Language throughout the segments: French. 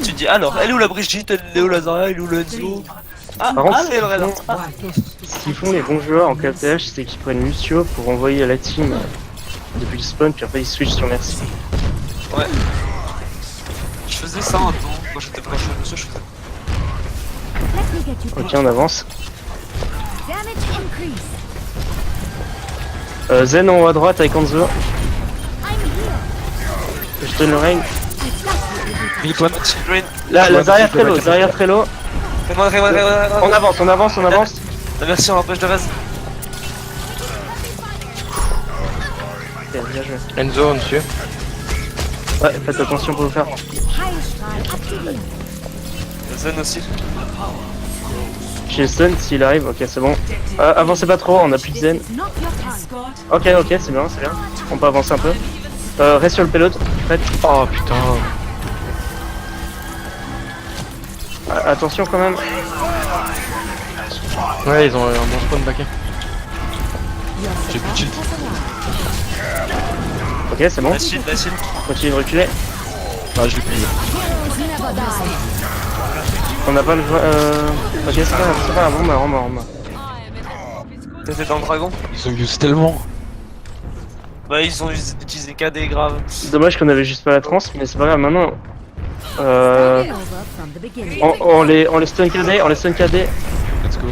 Tu dis alors, elle est où la Brigitte, elle est où la Zarya, elle est où le Enzo? Ah, Par contre, c'est le Reda. ce qu'ils font les bons joueurs en KTH, c'est qu'ils prennent Lucio pour envoyer à la team depuis le spawn, puis après ils switchent sur Merci. Ouais. Je faisais ça un temps, quand j'étais pas chez monsieur, je faisais. Ok, on avance. Zen en haut à droite avec Anzo. Je donne le rain. Mille-toi. Là, Zarya très low, Zarya très low. Fais-moi. On avance. La version empêche de reste. Ok, bien joué. Enzo dessus. Ouais, faites attention pour vous faire. Zen aussi. J'ai le stun s'il arrive, ok c'est bon. Avancez pas trop, on a plus de zen. Ok, c'est bien. On peut avancer un peu. Reste sur le payload, prête. Oh putain. Attention quand même. Ouais, ils ont un bon spawn backé. J'ai plus de shield. Ok, c'est bon. La shield. Continue de reculer. Ah, je l'ai plié. On n'a pas le... Ok, c'est pas grave, on meurt. T'étais dans le dragon? Ils ont use tellement. Bah ils ont utilisé KD grave. Dommage qu'on avait juste pas la trans, mais c'est pas grave, maintenant... On les stun KD, Let's go.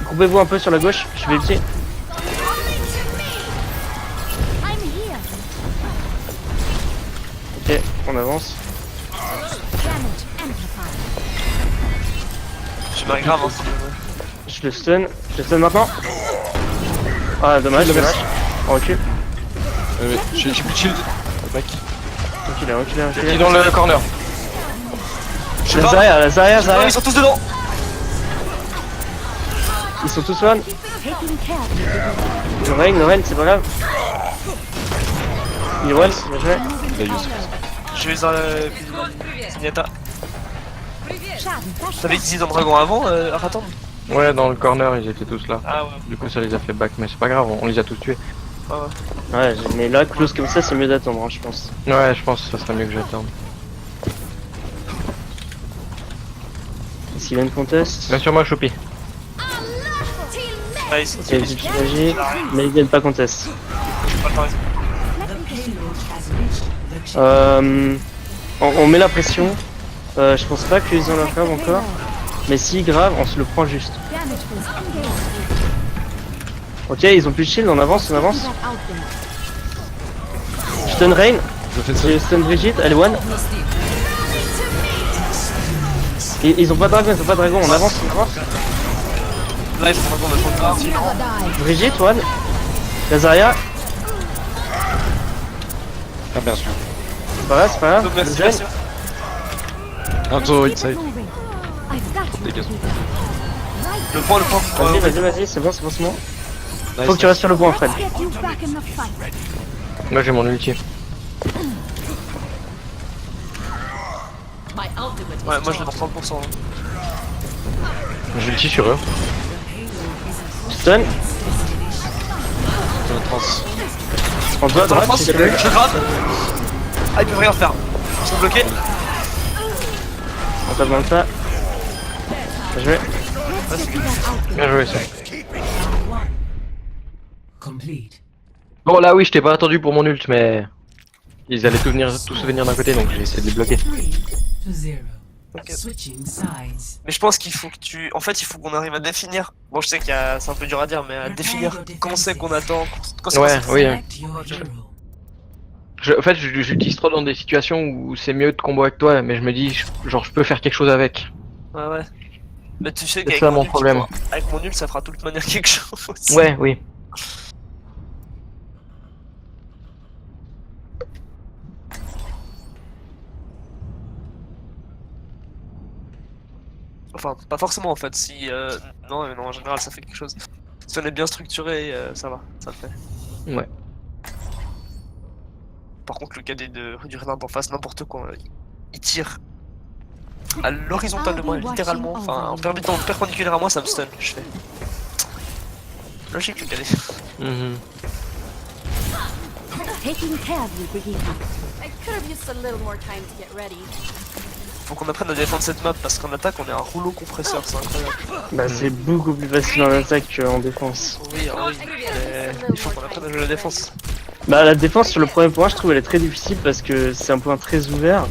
Groupez-vous un peu sur la gauche, je vais ulti. Ok, on avance. Je suis grave hein. Je le stun maintenant. Ah dommage. On recule. Ouais, j'ai plus de shield. Mec. Recule. Il est dans le corner. Je sais pas. La Zarya. Ils sont tous dedans. Ils sont tous one. Le rain, c'est pas grave. Il est one, bien joué. Il a use. Je vais dans le... Zenyatta. T'avais utilisé dans le dragon avant, Araton? Ouais, dans le corner, ils étaient tous là. Ah ouais. Du coup, ça les a fait back, mais c'est pas grave, on les a tous tués. Ah ouais. Ouais, mais là, close comme ça, c'est mieux d'attendre, hein, je pense. Ouais, je pense que ça serait mieux que j'attende. S'il a une contest. Bien sûr, moi, Choupi. Nice. Ok, vite agit, mais il gagne pas contest. J'ai pas le temps. On met la pression. Je pense pas qu'ils ont leur grave encore. Mais si grave, on se le prend juste. Ok, ils ont plus de shield, on avance. Je stun Rain, je stun Brigitte, elle est one. Ils ont pas de dragon, on avance. Là ils sont en train de prendre. Brigitte, one. La Zarya, Ah, bien sûr. c'est pas grave. Donc merci, Zen. merci. Enzo, inside. Dégage. Le point. Vas-y, c'est bon. Nice. Faut que tu restes sur le point, Fred. Moi, j'ai mon ulti. Ouais, moi je l'ai pour 30%. Hein. J'ai l'ulti sur eux. Stun, Dans la trans. on doit à droite, France, s'il te plaît. je grave. Ah, ils peuvent rien faire. Ils sont bloqués. On tape dans le tas. Bien joué. Bien joué, ça. Bon, là, oui, je t'ai pas attendu pour mon ult, mais... Ils allaient tous venir d'un côté, donc j'ai essayé de les bloquer. Okay. Mais je pense qu'il faut que tu... En fait, il faut qu'on arrive à définir... Bon, je sais qu'il y a... c'est un peu dur à dire, mais à définir quand c'est qu'on attend... Quand c'est Ouais, qu'on oui. sait. En fait, j'utilise trop dans des situations où c'est mieux de combo avec toi, mais je me dis, genre, je peux faire quelque chose avec. Ouais. Mais tu sais C'est qu'avec ça mon mon nul, problème. avec mon nul, ça fera de toute manière quelque chose. Ouais, oui. Enfin, pas forcément en fait, si... Non, mais non, en général, ça fait quelque chose. Si on est bien structuré, ça va, ça le fait. Ouais. Par contre, le cadet du Renan en face, n'importe quoi, il tire à l'horizontale de moi, littéralement, enfin, en perpendiculaire à moi, ça me stun, je fais. Logique, le cadet. taking care of you, Brigitte. I could have used a little more time to get ready. Faut qu'on apprenne à défendre cette map parce qu'en attaque on est un rouleau compresseur, c'est incroyable. Bah c'est beaucoup plus facile en attaque qu'en défense. Oui, oui, mais il faut qu'on apprenne à jouer la défense. Bah la défense sur le premier point je trouve elle est très difficile parce que c'est un point très ouvert.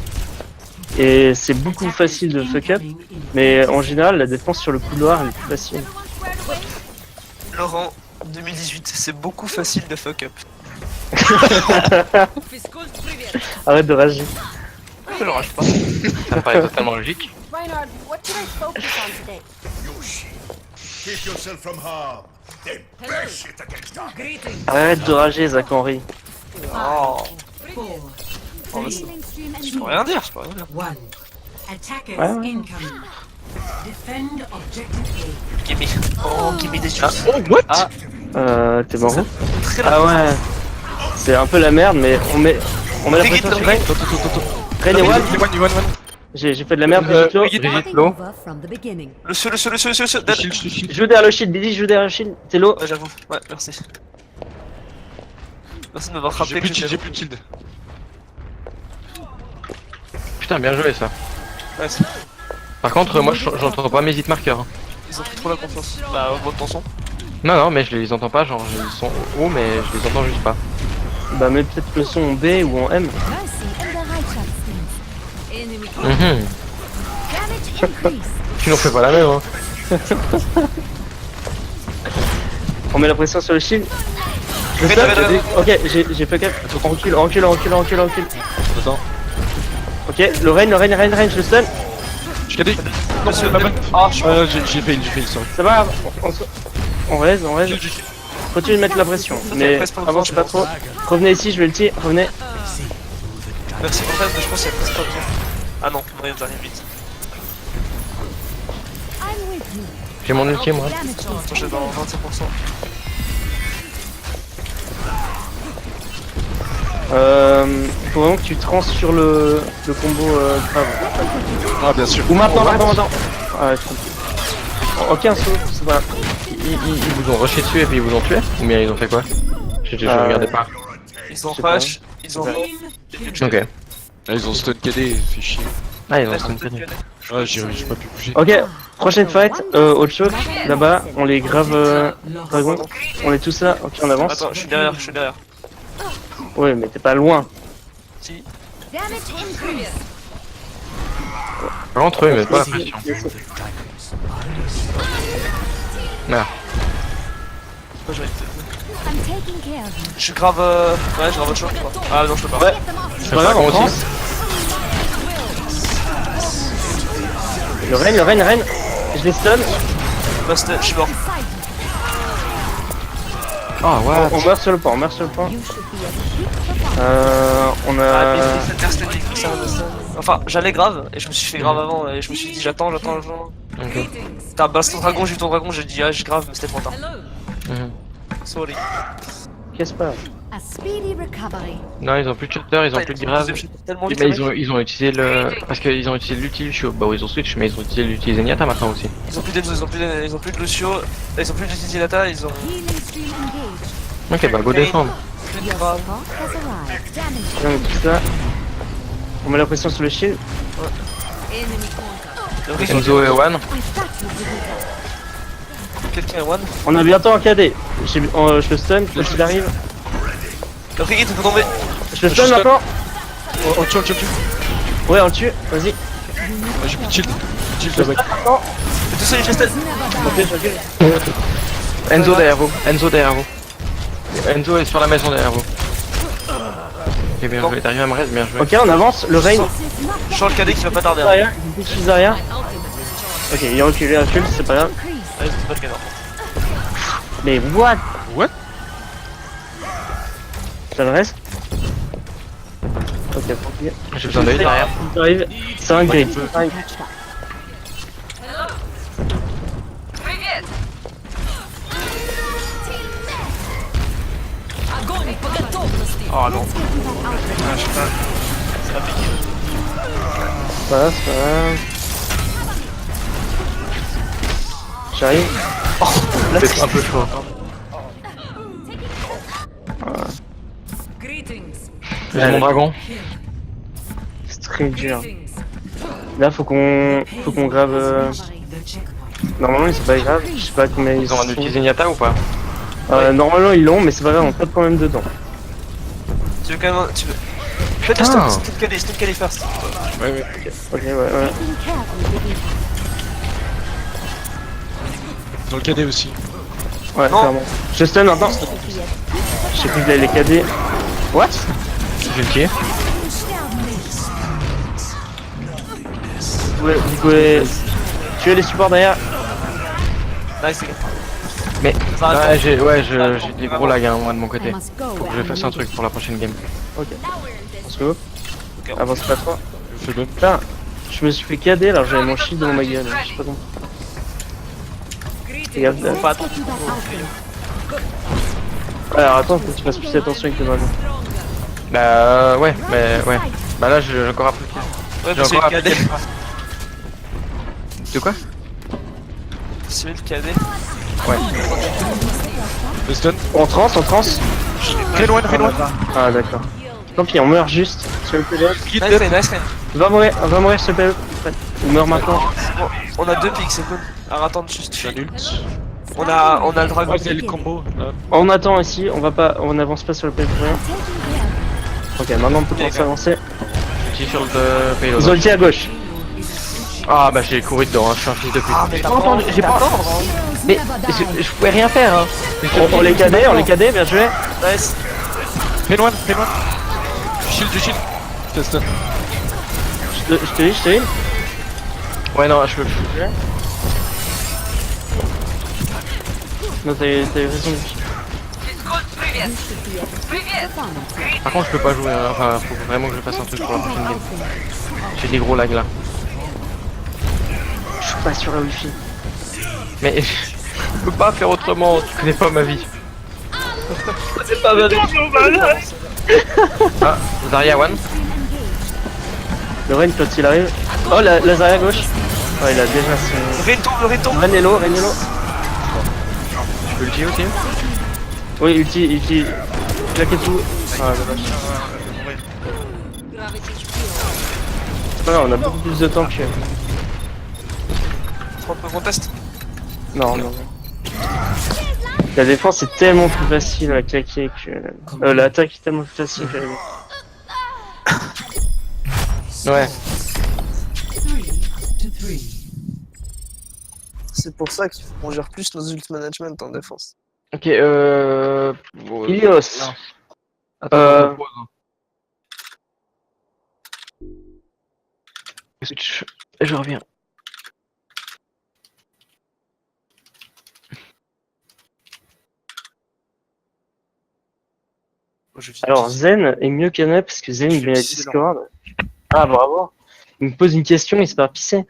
Et c'est beaucoup facile de fuck up. Mais en général la défense sur le couloir elle est plus facile. Laurent, 2018, c'est beaucoup facile de fuck up. Arrête de rager. Je le rage pas. Ça me paraît totalement logique. Reinhard, what should I focus on today? Keep yourself from harm. Then bash it against our Arrête de rager Zach Henry. Oh, Four, bah, three, je peux rien dire, je peux rien dire. one. Attackers Ouais, ouais. incoming. Defend objective Gimme. Oh, gimme des juices. Ah, T'es mort où? Très Ah ouais. C'est un peu la merde mais on met la pression sur Rain. Rain et One. J'ai fait de la merde. Brigitte, low. over from the beginning. Le seul, dead. Joue derrière le shield, Didi, joue derrière le shield. T'es low. Ouais, j'avoue. Ouais, merci. Merci de m'avoir rappelé que J'ai plus de shield. Putain, bien joué ça. Ouais, Par contre, moi j'entends pas mes hit marqueurs. ils ont pris trop la confiance. Bah, augmente ton son. Non, mais je les entends pas, genre ils sont hauts, mais je les entends juste pas. Bah mets peut-être le son en B ou en M. Mercy and the Reichert schemes. Enemy Damage increase. Tu n'en fais pas la même, hein. On met la pression sur le shield. Je Mais stun. t'avais raison. Ok, j'ai fuck up. On recule. Attends. Ok, le Rain, je le stun. Je t'ai dit. Monsieur, pas mal. Ah, je J'ai fail, sorry. Ça va, on raise. Continue de mettre la pression. Mais avance pas trop. Revenez ici, je vais le tirer. Revenez. Merci pour ça, mais je pense qu'il y a presque pas besoin. Ah non, on arrive vite. I'm with you. J'ai mon ulti moi. Damage is Attends, j'ai dans 25%. Faut vraiment que tu trans sur le combo grave. Ah, bien sûr. Ou maintenant. Ah, je comprends. Aucun saut, c'est pas. Ils vous ont rushé dessus et puis ils vous ont tué? Ou bien ils ont fait quoi? Je regardais pas. Ils ont Je sais pas. rush, ils ont Ok. Ah, ils ont stun KD, fait chier. Ah, ils ont stun KD. Ah, j'ai pas pu bouger. Ok, prochaine fight, au choc, là-bas, on les grave dragon. On est tous là, ok on avance. Attends, je suis derrière. Ouais mais t'es pas loin. Si. damage increase. Rentre eux, mais pas la pression. Merde. Moi, j'arrive peut-être. I'm taking care of you. Je suis grave. Ouais, j'ai grave autre chose, je crois. Ah non, je peux pas. Ouais. C'est pas grave, on aussi. pense. Le Rain, je les stun. Basta, je suis mort. Ah ouais. On meurt sur le point, You should be a peak performer. On Ah, mais a... cette esthétique, ça me stun. Enfin, j'allais grave, et je me suis fait grave avant, et je me suis dit j'attends. Ok. T'as baston dragon, j'ai eu ton dragon, j'ai dit ah, j'ai grave, mais c'était trop tard. Mhm. Sorry. Qu'est-ce pas? A speedy recovery. Non, ils ont plus de shutter, ils ont plus de grave. Tellement vite, Mais les mecs. ils ont utilisé le. Parce qu'ils ont utilisé l'ulti Lucio. Bah, ils ont switch, mais ils ont utilisé l'ulti Zenyatta maintenant aussi. Ils ont plus d'Enzo, ils ont plus de Lucio, ils ont plus de Titilata, ils ont Healing stream engaged. Ok, bah, go défendre. plus de Your grave. support has arrived. Damage. Viens de tout ça. On met la pression sur le shield. Le risque, Enzo et One. I got you, Brigitte. quelqu'un est one. On a bientôt un KD. Je le stun, quand il arrive. Le frigate peut tomber. Je le stun maintenant. On le tue. Ouais, on le tue, vas-y. Ah, j'ai plus de shield. Shield là-bas. C'est tout seul, je teste. Ok, je recule. Enzo derrière vous. Enzo est sur la maison derrière vous. Ok, bien joué. T'arrives à me reste, bien joué. Ok, on avance. Le Rain. Je sens le cadet qui va pas tarder. Derrière, il est derrière. Ok, il recule, c'est pas grave. Allez, c'est pas le cadet. Mais what? What? Ça le reste? Ok, tranquille. J'ai besoin d'aide derrière. Il arrive. C'est un grid. Patched up. Oh non. Let's get you that out. Ah, je sais pas. C'est pas piqué. C'est pas grave. J'arrive. C'est un peu chaud. J'ai mon dragon. C'est très dur. Là, faut qu'on grave. Normalement, c'est pas grave. Je sais pas combien Ils ont un sont. ulti Zenyatta ou pas? Normalement, ils l'ont, mais c'est pas grave, on tape quand même dedans. Tu veux quand même. Tu veux. Faites Ah. stun KD first. Ouais, ouais. Ok, ouais. Taking careful with you. Dans le cadet aussi. Ouais, Non. clairement. Je stun maintenant. Je sais plus que les KD. What? J'ai le tir. Vous pouvez tuer les supports derrière. Nice, les gars. Mais Ça va, ouais, j'ai des gros lags hein, moi de mon I côté. must go Faut que je where fasse I'm un truc pour la prochaine game. Ok. On se go. Avance pas trop. Je fais même. Putain, je me suis fait KD alors j'avais mon shield dans ma gueule. Je sais pas comment. Regarde. Faut pas attendre. taking that outfit. Alors attends, faut que tu fasses plus attention avec le dragon. Bah ouais, mais ouais. Bah là j'ai encore appris. Ouais, J'ai c'est encore le KD. appris. De quoi? C'est le KD. Le stun. On trans. Très loin, très loin. Ah d'accord. Tant pis, on meurt juste sur le PLO. Guide Nice, dead. nice. On va mourir sur le PLO. On meurt maintenant. Bon, on a 2 pics, c'est cool. Alors attends, juste. J'ai un ult. On a le dragon. Ouais, c'est le combo. Là. On attend ici, on avance pas sur le PLO. Ok, maintenant on peut commencer à avancer. Ulti sur le payload. Ils ont ulti à gauche. Ah bah j'ai couru dedans, hein, je suis un fils de pute. Ah, mais J'ai pas entendu, j'ai pas entendu. Mais je pouvais rien faire hein. On les KD, bien joué. Nice. Très loin, très loin. Shield, du shield. T'as stun. Je te dis. Ouais non, je peux. Non, t'as eu raison. Par contre je peux pas jouer, hein. Enfin faut vraiment que je fasse un truc pour la prochaine game. J'ai des gros lags là. Je suis pas sur la wifi. Mais je peux pas faire autrement, tu connais pas ma vie. C'est pas mal. Ah, Zarya One. Le Ren quand il arrive. Oh, la Zarya à gauche. Oh, il a déjà son. Le retour. Renelo. Je peux ulti aussi. Oui, ulti. Claquez tout. Ah, dommage. Non, on a beaucoup plus de temps que. On peut contest. Non. La défense est tellement plus facile à claquer que. L'attaque est tellement plus facile que. Ouais. C'est pour ça qu'on gère plus nos ult management en défense. Ok, Ilios. non. Attends, je repose, hein. Switch. Et je reviens. Alors Zen est mieux qu'Anna parce que Zen il met la Discord. Ah bravo. Il me pose une question, il se part pisser.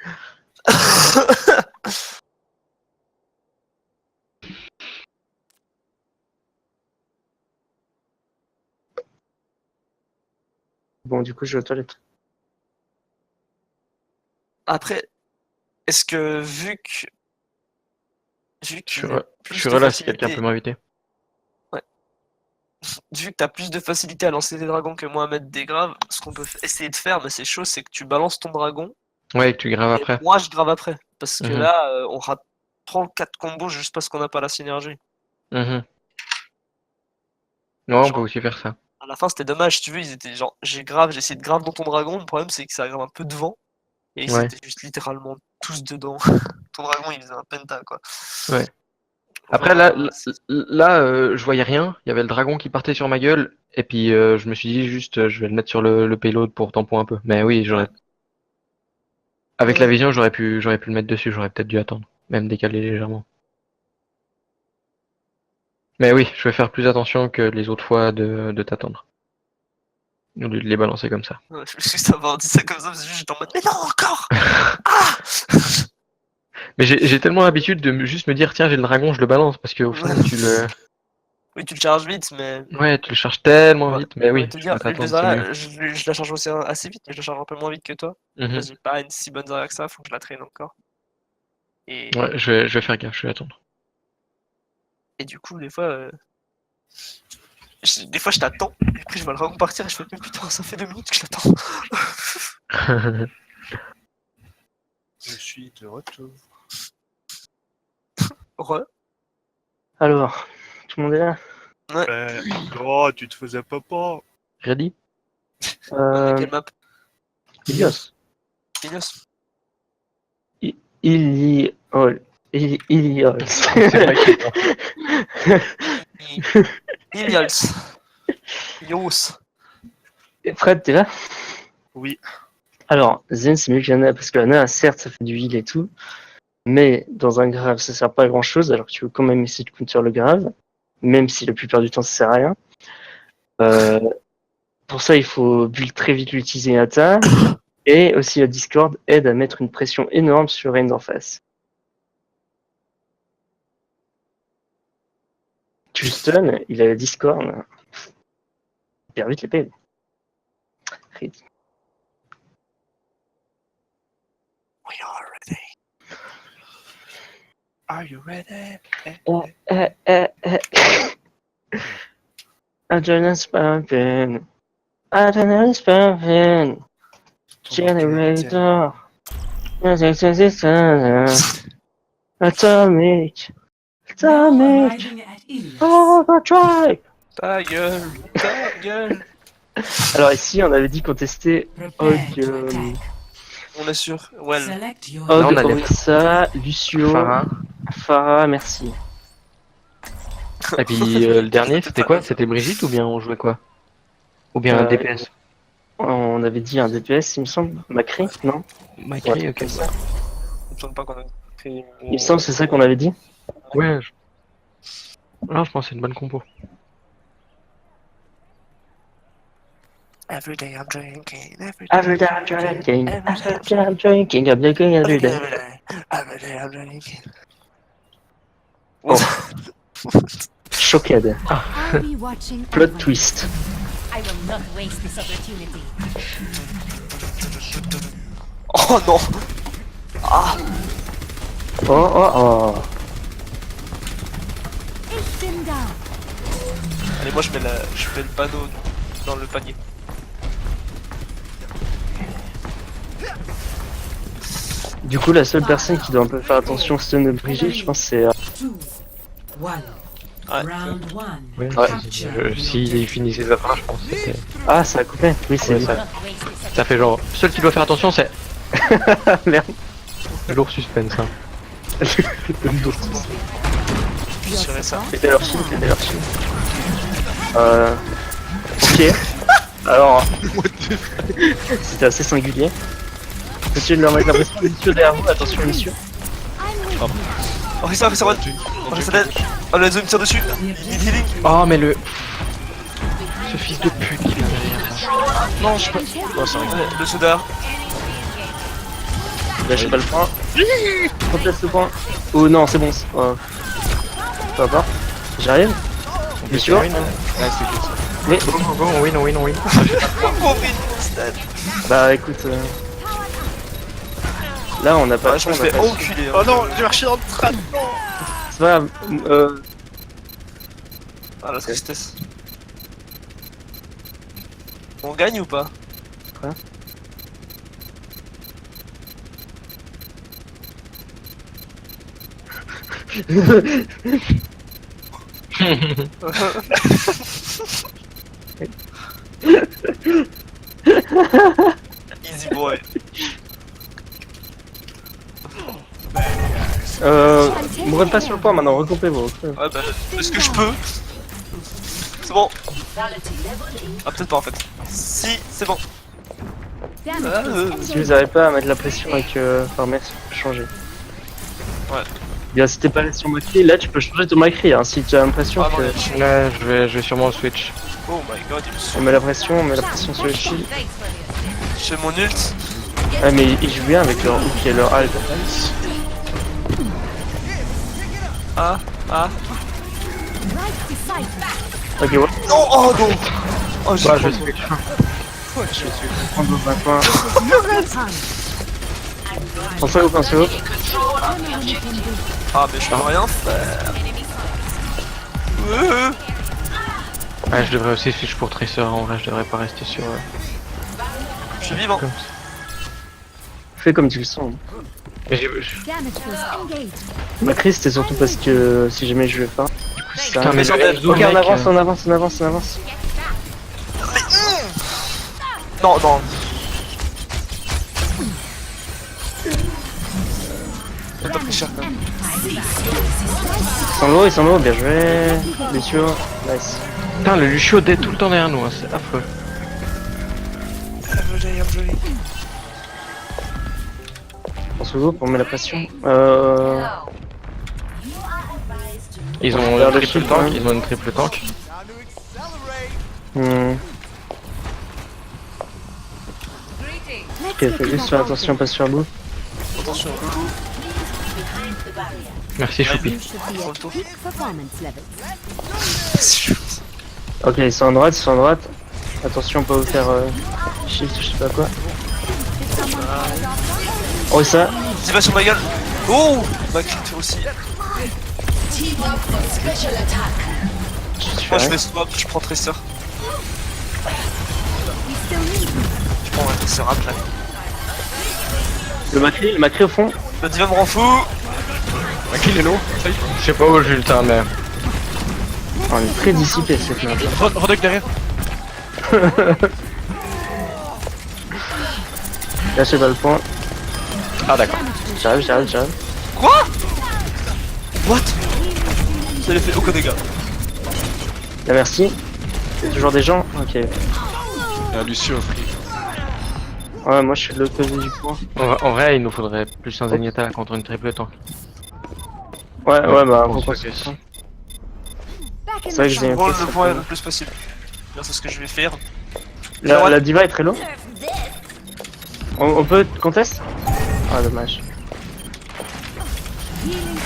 Bon du coup je vais aux toilettes. Après, est-ce que vu que Je suis relâché si quelqu'un peut m'inviter. vu que t'as plus de facilité à lancer des dragons que moi à mettre des graves, ce qu'on peut essayer de faire, mais c'est chaud, c'est que tu balances ton dragon. Ouais, que tu graves Et après. moi je grave après. Parce que Mhm. là, on rate 34 combos juste parce qu'on n'a pas la synergie. Mhm. Non, on peut aussi faire ça. À la fin, c'était dommage, tu veux, ils étaient genre, j'ai essayé de grave dans ton dragon, le problème c'est que ça grave un peu devant. Et ils Ouais. étaient juste littéralement tous dedans. Ton dragon il faisait un penta quoi. Ouais. Après là, je voyais rien. Il y avait le dragon qui partait sur ma gueule. Et puis je me suis dit juste, je vais le mettre sur le payload pour tampon un peu. Mais oui, j'aurais. Avec la vision, j'aurais pu le mettre dessus. J'aurais peut-être dû attendre, même décaler légèrement. Mais oui, je vais faire plus attention que les autres fois de t'attendre. Au lieu de les balancer comme ça. Ouais, je me suis juste avoir dit ça comme ça, parce que j'étais en mode, mais non, encore Ah Mais j'ai tellement l'habitude de juste me dire, tiens, j'ai le dragon, je le balance. Parce qu'au final, tu le. Oui, tu le charges vite, mais. Ouais, tu le charges tellement Ouais, vite. Mais oui, ouais, te je dire, vais t'attendre, le c'est Zarya, mieux. je la charge aussi assez vite, mais je la charge un peu moins vite que toi. Mhm. Parce que j'ai pas une si bonne Zarya que ça, faut que je la traîne encore. Et, Ouais, je vais faire gaffe, je vais attendre. et du coup, des fois, Des fois je t'attends, et après je vais le repartir et je fais mais putain ça fait 2 minutes que je l'attends. Je suis de retour. Ouais. Alors, tout le monde est là? Oh, tu te faisais papa. Ready? Quelle map? Ilios. Ilios. Ilios. Ilios. Ilios. Yos. Fred, t'es là? Oui. Alors, Zen, c'est mieux qu'Anna, parce qu'Anna, certes, ça fait du heal et tout, mais dans un grave, ça sert pas à grand chose, alors que tu veux quand même essayer de counter le grave, même si la plupart du temps, ça sert à rien. Pour ça, il faut build très vite l'utiliser Ata, et aussi la Discord aide à mettre une pression énorme sur Reigns en face. Tu stun, il a la Discord, il perd vite les PV. Ready. We are ready. Are you ready? Adrenaline's pumping. Adrenaline's pumping. Generator. Atomic. Atomic. Overdrive. Ta gueule. Ta gueule. Alors ici, on avait dit qu'on testait Og, On est sûr. Well. Non, on Og, a les- Orisa, Lucio, Farah, merci. Et puis le dernier, c'était quoi? C'était Brigitte ou bien on jouait quoi? Ou bien un DPS? On avait dit un DPS, il me semble. Macri, non? Macri, ok. Il me semble pas qu'on a pris. Il me semble que c'est ça qu'on avait dit. Ouais. Non, je pense que c'est une bonne compo. Every day I'm drinking. Every day I'm drinking, every day I'm drinking, I'm drinking every day. Every day I'm drinking. Oh. Choqué. I'll be watching Plot over twist. I will not waste this opportunity. Oh non. Ah. Oh oh oh. Ich bin da. Allez, moi je mets le panneau dans le panier. Du coup, la seule personne qui doit un peu faire attention au stun de Brigitte, je pense, c'est. Ouais. Ouais, Ouais. s'il finissait sa fin, je pense que c'était... Ah, ça a coupé. Oui, c'est Ouais, lui. ça fait genre... Seul qui doit faire attention, c'est... Merde. Lourd suspense, hein. Assurez ça. C'était leur shield, c'était leur shield. Ok. Alors. C'était assez singulier. Peux-tu leur mettre la pression, monsieur derrière vous? Attention, monsieur. Oh, ça, reste dead. Oh, le zoom tire dessus. Il healing. Oh, mais le... Ce fils de pute qui vient derrière. Non, je peux. Oh, sorry. Le soda. Lâchez pas le point. Remplace le point. Oh non, c'est bon. Peu importe. J'arrive. Bien sûr. Ouais, c'est Oui. Go, go, go, on win, on win, on win. Bah écoute. Là, on n'a pas. Ah, je me on a fais pas- enculer. Oh non, j'ai marché dans le train. C'est pas grave. Ah, la tristesse. On gagne ou pas? Quoi? Easy boy. Mourrez pas sur le point maintenant, recoupez-vous. Ouais, bah, est-ce que je peux? C'est bon. Ah, peut-être pas en fait. Si, c'est bon. Si vous n'arrivez pas à mettre la pression avec Farmer, ça peut changer. Ouais. Bien, si t'es pas là sur Macri, là tu peux changer ton Macri hein, si tu as l'impression Ah, non, que. Là, je vais sûrement switch. Oh my god, il me On saoule. met la pression sur le shield. Je fais mon ult. Ah, mais ils jouent bien avec leur hook et leur alt. Ah, ah. Ok, ouais. Non, oh non. Oh, j'ai Bah, trop- je switch. Prendre dans un coin. Pensez au pinceau. Ah, mais je peux rien faire. Ouais, je devrais aussi switch pour Tracer, en vrai, je devrais pas rester sur... Je suis vivant. comme ça. Fais comme tu le sens. Mais j'ai... Damage force engaged. Ma crise c'était surtout parce que si jamais je le fais. Ça... Putain, mais le Ok, mec, on avance, on avance, on avance, on avance. Non, non. Ça t'a pris cher quand même. Ils sont low, bien joué. Lucio, nice. Putain, le Lucio dead tout le temps derrière nous, hein, c'est affreux. On se voit pour mettre la pression. Ils ont Vers le triple shield, tank, hein. ils ont une triple tank. Ok, fais juste faire attention, pas sur le bout. Attention, Merci Choupi. You should be at peak performance level. Ok, ils sont à droite, ils sont à droite. Attention, pas vous faire shift, je sais pas quoi. Oh, ça. Dis pas sur ma gueule. Oh, ma crit aussi. Moi je fais swap, je prends Tracer. Je prends un Tracer après. Le macri au fond. Le diva me rend fou. Un kill est low. Ça y est. Je sais pas où j'ai eu le temps, mais... Oh, on est très dissipé cette map. Rodok derrière. Lâchez pas le point. Ah d'accord. J'arrive. Quoi? What? Ça lui a fait aucun dégât. Bien, merci. Il y a toujours des gens. Ok. Il y a Lucio free. Ouais, moi je suis de l'autre côté du point. En vrai, il nous faudrait plus un Zenyatta contre une triple tank. Ouais, bah, on faut se qu'on focus. se sent. Back in C'est vrai the que j'ai fight. Prends le point le plus possible. C'est ce que je vais faire. La diva est très low. On peut contest? Ah, dommage.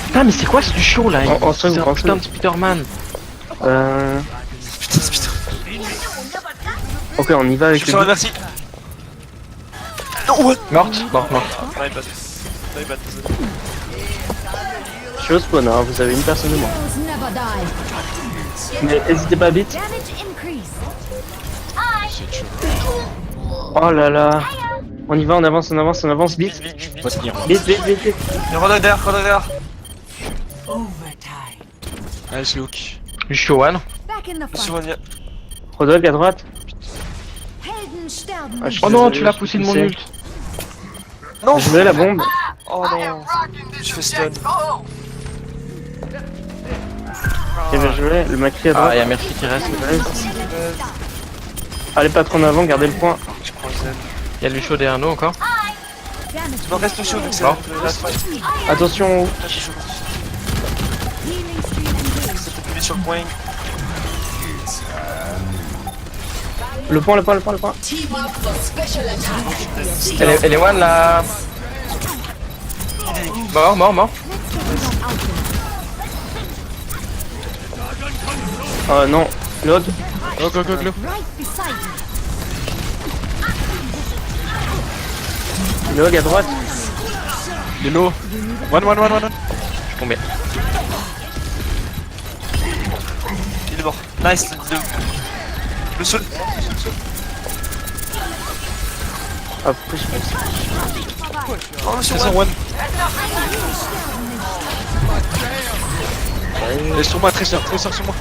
Putain, mais c'est quoi ce Lucio là? En C'est second, un putain de Spider-Man. Putain. Ok, on y va Je avec suis le sur la but. merci. Non, what? Morte. Ouais, pas. Désolé. Je suis au spawn, hein, vous avez une personne de moins. Heroes never die. Mais n'hésitez pas à beat. Damage increase. C'est chaud. Oh là là. On y va, on avance, beat. On va tenir. Beat. Il y a Rodok derrière. Nice look. Lucio one. Back in the Je suis fight. revenu. Rodog à droite. Helden sterben Ah, je nicht. suis Oh non, désolé, tu l'as je poussé de suis mon poussé. ult. Non. Je voulais la bombe. Oh non. Je fais stun. Ok, bien joué. Le macri à Ah, droite. y'a merci qui reste. Allez, pas trop en avant, gardez le point. Je prends Zen. Y'a Lucio derrière nous encore. Damage Non, reste chaud vu que c'est Non. la fight. Attention. Reste chaud. healing stream engaged. C'était plus vite sur le point. Le point. Elle est one là. Mort. Oh non. L'autre. Go. Right beside you. Log à droite. Il est low. One. Je suis tombé. Il est mort. Nice. Le seul. Ah, pourquoi je fais ça? Oh, monsieur C'est son one. Et sur moi, Tracer sur moi.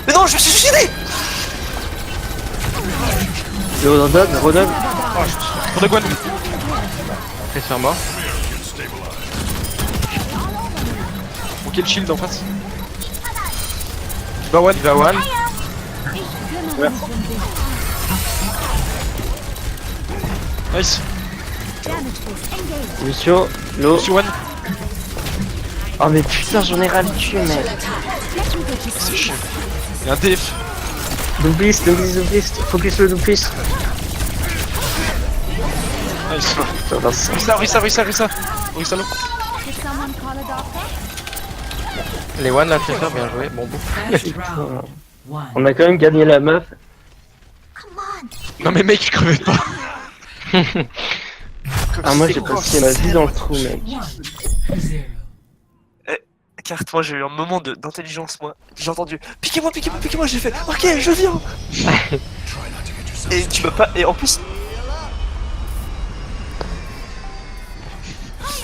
Mais non, je me suis suicidé. Le Rodog. Rodok one. Tracer mort. Ok, le shield en face. Tu vas one. Nice. Damage force engaged. Lucio. L'eau. Lucio one. Oh mais putain, j'en ai ras le cul, mec. C'est chiant. Il y a un DF. Doubliste. Focus le doubliste. Nice. Ça va, ça. Rissa low. Did someone call a doctor? Les one là, Tracer, bien joué. Bon bout. On a quand même gagné la meuf. Non mais mec, il crevait pas. Ah, moi j'ai passé ma vie dans le trou, mec. Carte, moi j'ai eu un moment d'intelligence, moi. J'ai entendu piquez-moi, piquez-moi, piquez-moi, j'ai fait ok, je viens. Et tu m'as pas. Et en plus.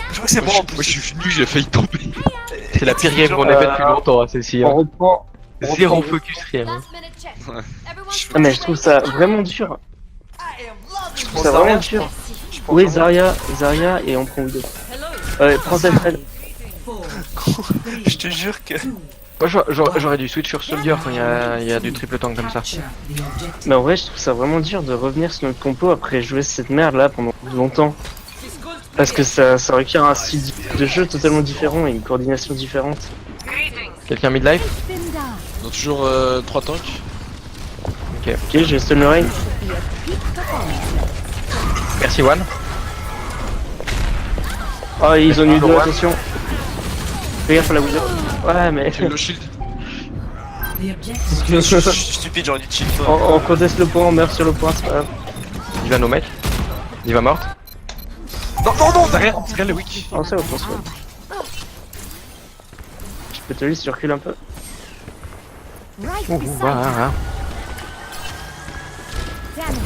Je crois que c'est moi en plus. Moi je suis venu, j'ai failli tomber. C'est la pire game qu'on a fait depuis longtemps, hein, celle-ci. On Hein. reprend. Zéro focus, rien. Hein. Last minute check. Ouais. Everyone's Ah, mais je trouve ça vraiment dur. Je trouve ça Zarya, vraiment dur. je prends Oui, Zarya. Zarya et on prend Widow. Prends Zelfred. Je te jure que. Moi j'aurais dû switch sur Soldier quand il y a du triple tank comme ça. Mais en vrai, je trouve ça vraiment dur de revenir sur notre compo après jouer cette merde là pendant longtemps. Parce que ça requiert un style de jeu totalement différent et une coordination différente. Quelqu'un midlife? On a toujours 3 tanks. Ok, j'ai stun le rain. Merci One. Oh, ils ont eu deux, ouais. attention. Fais gaffe à la Widow. Ouais, mais. J'ai le shield. Je suis stupide, j'aurais dû chill toi. On conteste le point, on meurt sur le point, c'est pas grave. Diva no mec. Diva morte. Non, non, non, Derrière, derrière le weak. Oh, c'est au point, je peux te laisser, tu recules un peu. Right Ouh, beside voilà. Damage amplified.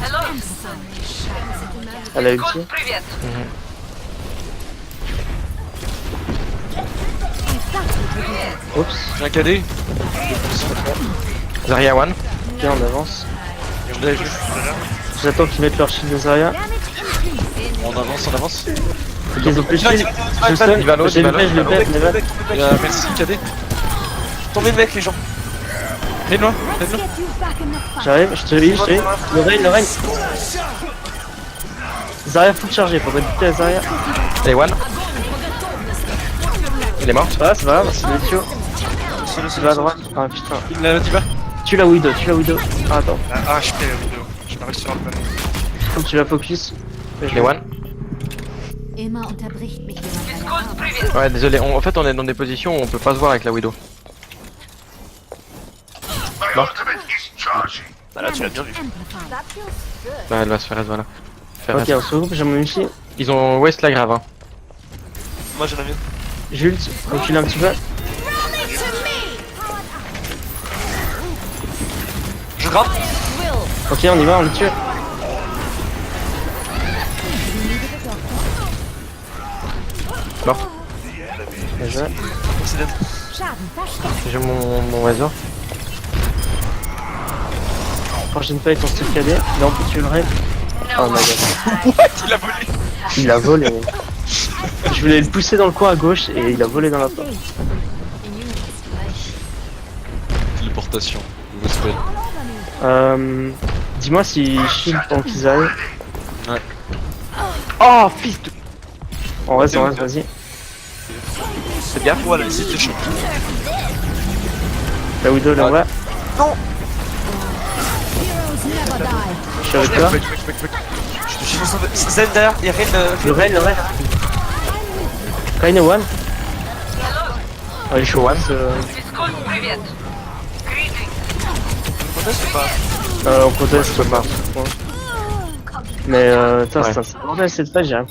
Elle a ulti. Oups, J'ai un KD. Zarya One. ok, on avance. Je l'ai vu. J'attends qu'ils mettent leur shield de Zarya. On avance, on avance. Ok, ils ont plus de shield. Je stun, Diva low, j'ai le Diva pet, je le low. pet, Neval. Merci KD. Tombez le mec, les gens. Aide-moi, Let's aide-moi. get you back in the fight. J'arrive, je te lis, je te lis. Le rain. Zarya full chargé, faudrait buter à Zarya. Allez One. Il est mort. Ça va, c'est pas grave, c'est le tuyau. Tu vas à droite. Ah putain. Il a Diva. Tu la Widow, tu la Widow. Ah attends, Ah, je fais la vidéo. Je m'arrive sur un plan. faut que tu la focus. Les One. Immer unterbricht mich jemand bei der Arbeit. Ouais, désolé. En fait, on est dans des positions où on peut pas se voir avec la Widow. Morte. Bah là, tu l'as bien vu. Amplified. Bah, elle va se faire S, voilà. Faire Ok, S. on se regroupe, j'ai mon ulti. Ils ont West la grave. Hein. Moi, j'en ai bien. J'ult, recule un petit peu. Je grappe. Ok, on y va, on le tue. Mort. Bien joué. C'est dead. Schaden verstärkt. J'ai mon Razor. Prochaine fight, on se tue KD. Là, on peut tuer le raid. Oh my god. Il a volé. Il a volé. Je voulais le pousser dans le coin à gauche et il a volé dans la porte. Téléportation. Nouveau spell. Dis-moi si shield pendant qu'ils arrivent. Ouais. Oh, fils de... On reste, vas-y. Faites gaffe. Voilà, c'était chaud. La Widow, là, ouais. Non. Heroes never die. Je suis avec toi. Je suis sauvé. Zen derrière, il y a rien de. Le raid. Kaine one. Ah, il est chaud one. Conteste ou pas? On conteste pas. Mais putain, Ouais. c'est bordel cette phase, j'ai rien.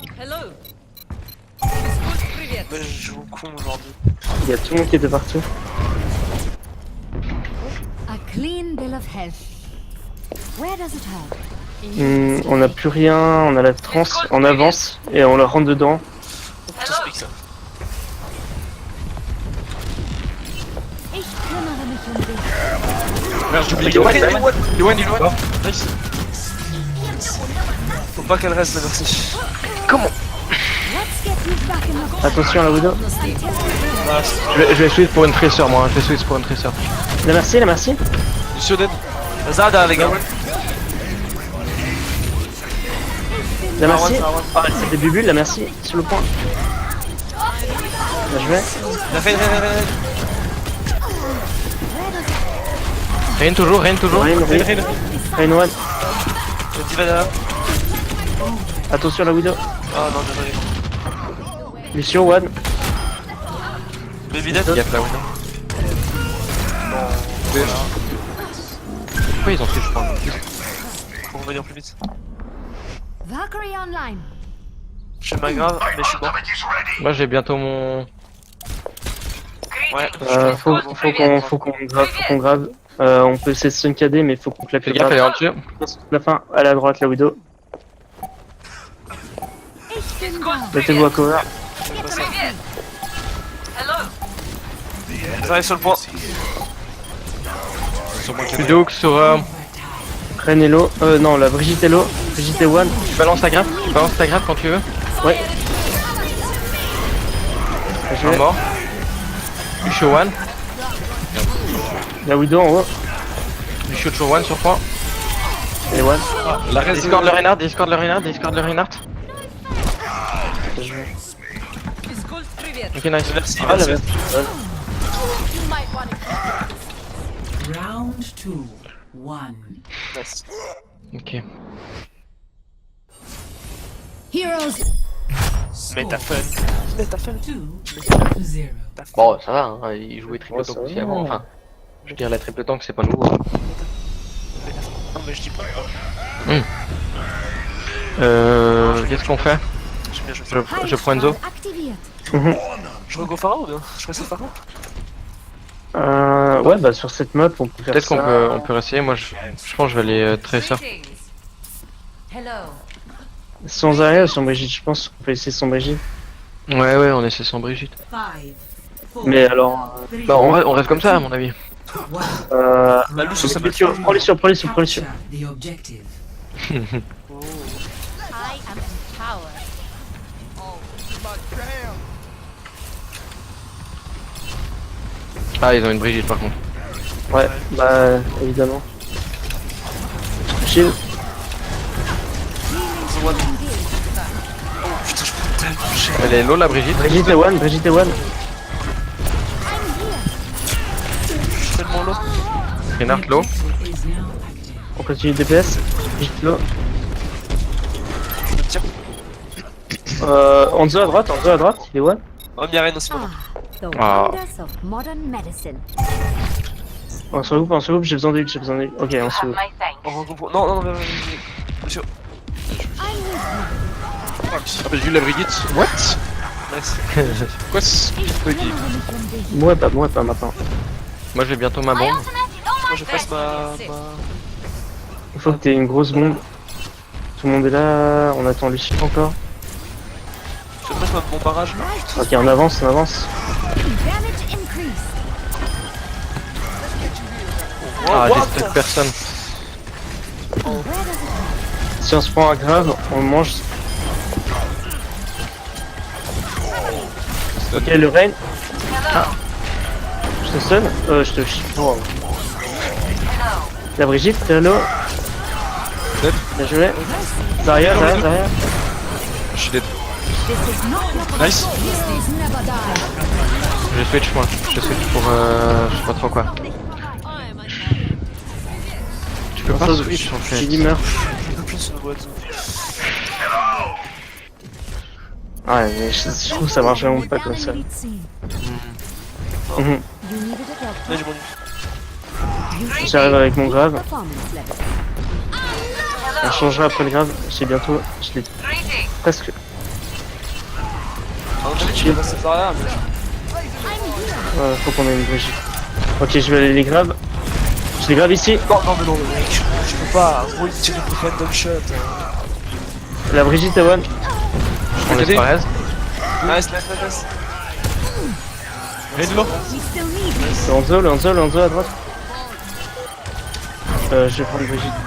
Mais je joue con aujourd'hui. Il y a tout le monde qui était partout. A clean bill of health. Where does it hurt? On a plus rien, on a la transe, on avance et on la rentre dedans. Ça explique ça. Ich kümmere mich um dich. Merde, j'ai oublié. Il est one, Il est one, il est one. Nice. Faut pas qu'elle reste là, merci. Let's get you back in the fight. Attention à la Widow. Ah, Je vais switch pour une tresseur, moi. Je vais switch pour une tresseur. La merci. Il se dead. Zara derrière les gars. La merci. Marwan. Ah, c'est des bubules, la merci. Sur le point. Là, je vais. Il a fait rien. Rien toujours. Rain one. Diva derrière. Attention à la Widow. Ah non, désolé. Lucio one. Baby dead. Gaffe là, Widow. Pourquoi ils ont switch pour un Faut revenir plus vite. Valkyrie online. Je suis pas grave, mais je suis mort. Moi j'ai bientôt mon... Ouais. Faut qu'on grave. On peut essayer de stun KD, mais faut qu'on claque Fais le gaffe, elle est en grave. dessus. La fin, à la droite, la Widow. Mettez-vous à cover. Ils arrivent sur le point. Sur moi qui Ludo sur... Ren est low. Non, la Brigitte est low. Brigitte est one. Tu balances ta grave quand tu veux. Ouais. Je Un vais. mort. Lucio one. La Widow en haut. Lucio toujours one sur 3. Elle est one. La reste. Discord le Reinhardt, Discord le Reinhardt. Ok, nice. Merci, Ah, la merci. veste. Round 2. 1. Nice. Ok. Heroes. Mais t'as fun. 2-0. Bon, ça va, hein. Il jouait triple Ouais, tank ça aussi va. avant. Enfin, je veux dire, la triple tank, c'est pas nouveau. Non, mais je dis pas. Qu'est-ce qu'on fait? J'aime bien jouer ça. Je prends Enzo. Activate. Je rego Pharaon ou bien? Je passe Pharaon? Ouais, bah sur cette map, on peut faire Peut-être ça. qu'on peut réessayer. Moi, je pense que je vais aller Tracer. Hello. Sans Arya ou sans Brigitte, je pense qu'on peut essayer sans Brigitte. Ouais, on essaie sans Brigitte. 5. 4. Mais alors, Bah, on reste comme ça, à mon avis. 1. La Lucio, ça prends les sur. Capture the objective. I am empowered. Ah, ils ont une Brigitte par contre. Ouais, bah évidemment. Shield. Elle est low la Brigitte. Brigitte est one, Brigitte est one. Je suis tellement low. Reinhardt low. Objective is now active. On continue DPS. Brigitte low. Tiens. Enzo à droite, il est one. Oh, Miaren aussi. Ah, the Ah. wonders of modern medicine. On se regroupe, j'ai besoin d'huile, Ok, on se regroupe. On regroupe. Non, Monsieur. Ah, bah, j'ai vu la Brigitte. What? Nice. Quoi ce buggy? Moi pas maintenant. Moi, j'ai bientôt ma bombe. Moi, je passe ma. Il faut que t'aies une grosse bombe. Tout le monde est là, on attend les chiffres encore. Je passe mon barrage. Ok, on avance. Damage increase. Ah, what? j'ai 7 personnes. Where does it Si on se prend un grave, on le mange. Ok, le rain. Ah. Je te stun. Je te chie. Oh. La Brigitte, t'es là. Dead. Bien joué. Derrière. Je suis dead. This is not your Nice. Beasties never die. Je switch moi. Je switch pour je sais pas trop quoi. Tu peux pas switch en fait. J'ai dit meurt. Je peux plus sur le boîte. Ouais, mais je trouve que ça marche vraiment pas comme ça. Elite scene. Mhm. You needed a doctor. Là, j'ai mon You J'arrive avec mon grave. performance level. On changera après le grave. C'est bientôt. Je l'ai presque. Ah, on tu vas passer par là, mais. Faut qu'on ait une Brigitte. Ok, je vais aller les graves. Je les grave ici. Non, mec, je peux pas. Gros, il tire une random shot. La Brigitte est one. On laisse Perez. Nice. Raid low. We still need you. Le Enzo à droite. Je vais prendre Brigitte.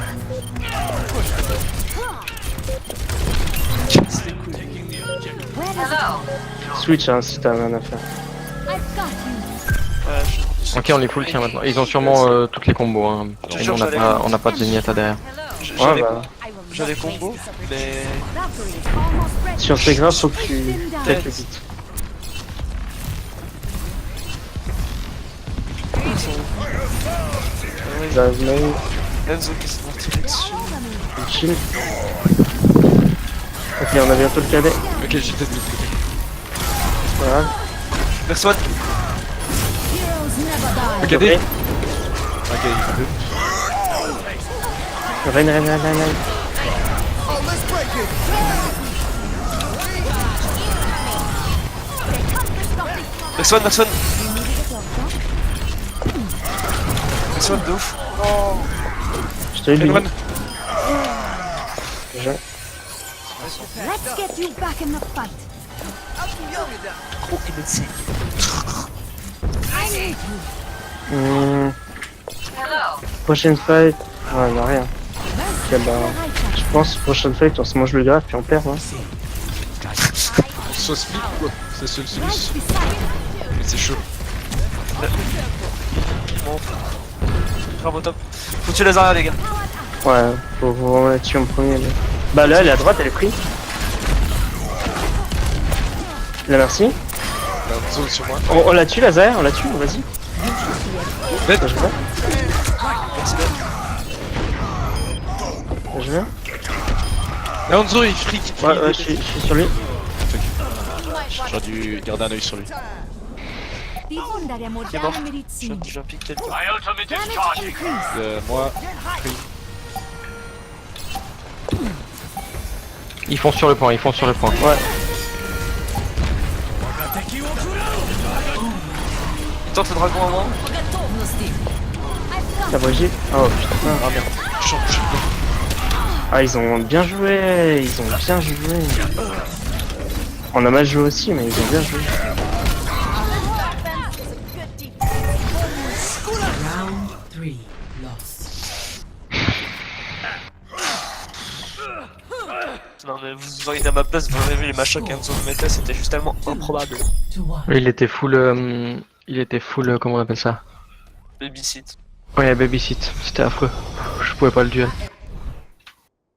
Casse les couilles. Where does it Switch hein, si t'as rien à faire. I've got you. Ouais, je. Ok, on les full tiens maintenant. Ils ont sûrement toutes les combos. Hein. Je Et jure, nous, on n'a pas de Zenyatta derrière. Ouais, bah. J'avais combo, mais. Valkyrie is almost ready. Si on se fait grave, faut que tu têtes le vite. Jasmine, Enzo qui s'est tiré dessus. Chin. Ok, on a bientôt le cadet. Ok, j'ai dead. Voilà. Personne. Heroes never die. Ok, D. Ok. Ok, il est Reine. Personne. swap de ouf. Je t'ai dit. One. Déjà. Let's get you back in the fight. Gros MLC. Prochaine fight. Ouais, non, rien. Ok, bah, je pense prochaine fight on se mange le graphe puis on perd. Hein. Soit split quoi. C'est seul Right solution. beside you. Mais c'est chaud. Bon. Bravo top. Faut tuer les arrières les gars. Ouais, faut vraiment la tuer en premier. Là. Bah là, elle est à droite, elle est prise. La merci. Là, zone sur moi. On la tue, la Zaire, on la tue, vas-y. Dead. Je vais. Merci bien. Je vais. Là, Hanzo il fric. Ouais, je suis sur lui. J'aurais dû garder un œil sur lui. Die Wunder der Il est mort. modernen Medizin. J'ai un pic quelqu'un. Damage increase. Moi. Ils font sur le point, ils font sur le point. Ouais. Il tente le dragon avant. La Brigitte. Oh putain. Ah merde. Je sens. Ah, ils ont bien joué. Ils ont bien joué. On a mal joué aussi, mais ils ont bien joué. Round 3 lost. Non mais vous auriez été à ma place, vous auriez vu les machins qu'Enzo me mettait, c'était juste tellement improbable. To 1. Il était full, comment on appelle ça? Babysit. Ouais, babysit, c'était affreux. Je pouvais pas le duel.